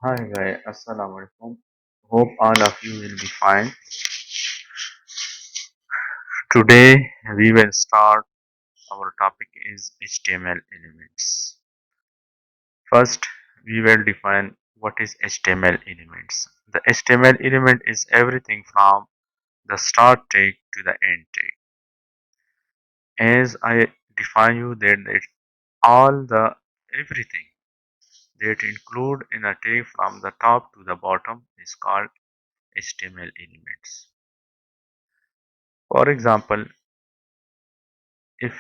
Hi guys, Assalamu alaikum. Hope all of you will be fine. Today we will start. Our topic is HTML elements. First, we will define what is HTML elements. The HTML element is everything from the start tag to the end tag. As I define you that all the everything that include in a tag from the top to the bottom is called HTML elements. For example, if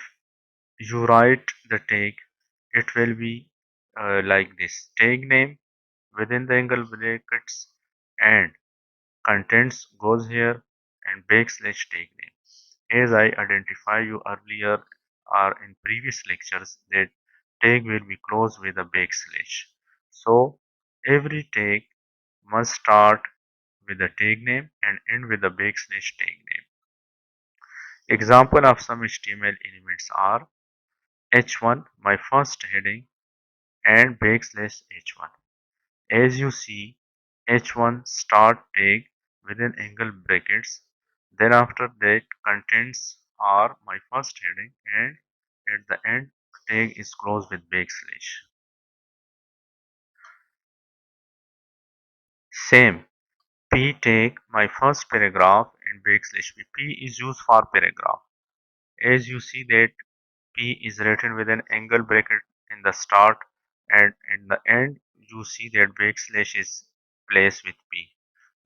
you write the tag, it will be like this: tag name within the angle brackets and contents goes here and backslash tag name. As I identified you earlier or in previous lectures that tag will be closed with a backslash. So every tag must start with the tag name and end with the backslash tag name. Example of some HTML elements are h1, my first heading, and backslash h1. As you see, h1 start tag within angle brackets. Then after that contents are my first heading and at the end tag is closed with backslash. Same, p tag my first paragraph and backslash p. P is used for paragraph. As you see that P is written with an angle bracket in the start and in the end you see that backslash is placed with P,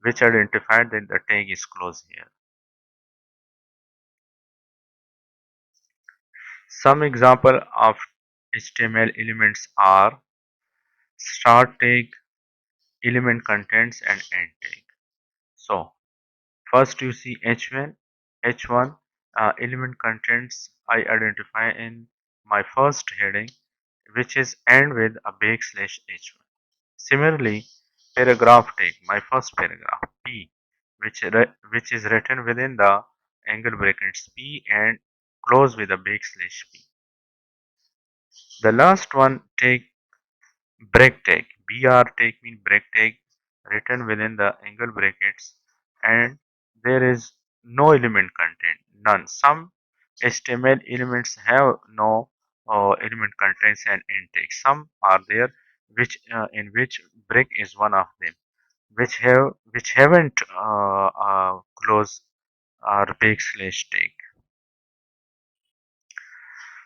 which identified that the tag is closed here. Some example of HTML elements are start tag, element contents and end tag. So first you see H1 element contents I identify in my first heading, which is end with a backslash H1. Similarly, paragraph tag, my first paragraph, P, which is written within the angle brackets P and close with a backslash P. The last one tag, break tag, BR tag means break tag written within the angle brackets and there is no element content, none. Some HTML elements have no element contents and end tags. Some are there which in which break is one of them which haven't close or backslash tag.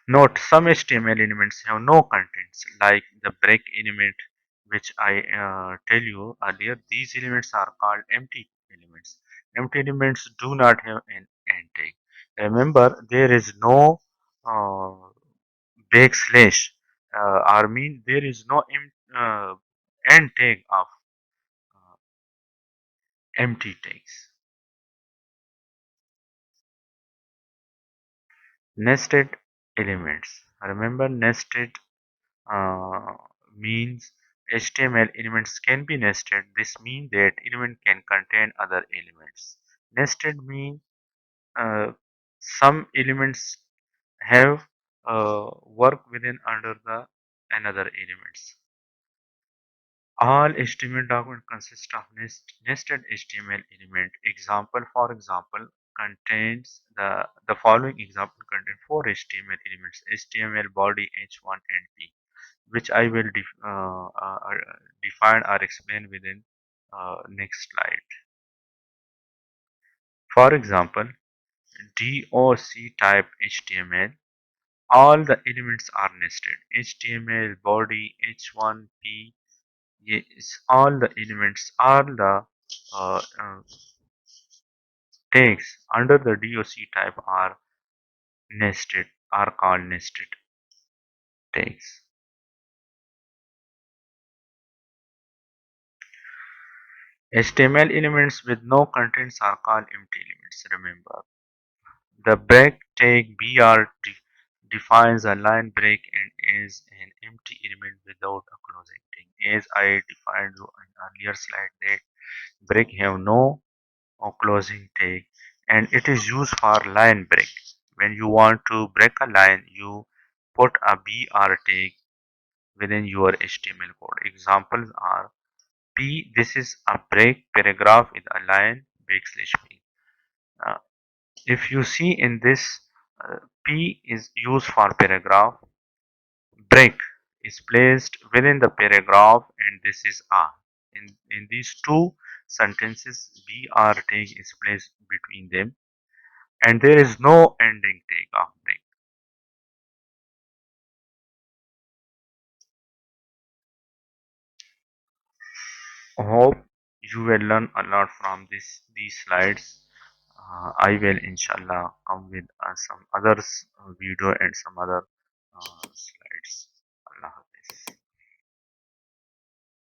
Note some HTML elements have no contents like the break element which I tell you earlier. These elements are called empty elements. Empty elements do not have an end tag. Remember there is no uh, backslash or mean there is no end tag of uh, empty tags. Nested elements. Remember, nested uh, means HTML elements can be nested. This means that element can contain other elements. Nested means some elements have work within under the another elements. All HTML document consist of nested HTML element. Example, for example, contains the following example contain four HTML elements: HTML body, h1 and p, which I will define or explain within next slide. For example, doc type HTML. All the elements are nested. HTML body, h1, p. Yes, all the elements, all the tags under the doc type are nested, are called nested tags. HTML elements with no contents are called empty elements. Remember, the break tag br defines a line break and is an empty element without a closing tag. As I defined you in earlier slide, that break have no closing tag and it is used for line break. When you want to break a line, you put a br tag within your HTML code. Examples are P, this is a break paragraph with a line backslash P. Uh, if you see in this, P is used for paragraph. Break is placed within the paragraph, and this is R. In these two sentences, BR tag is placed between them, and there is no ending tag of break. Hope you will learn a lot from these slides. I will inshallah come with some others video and some other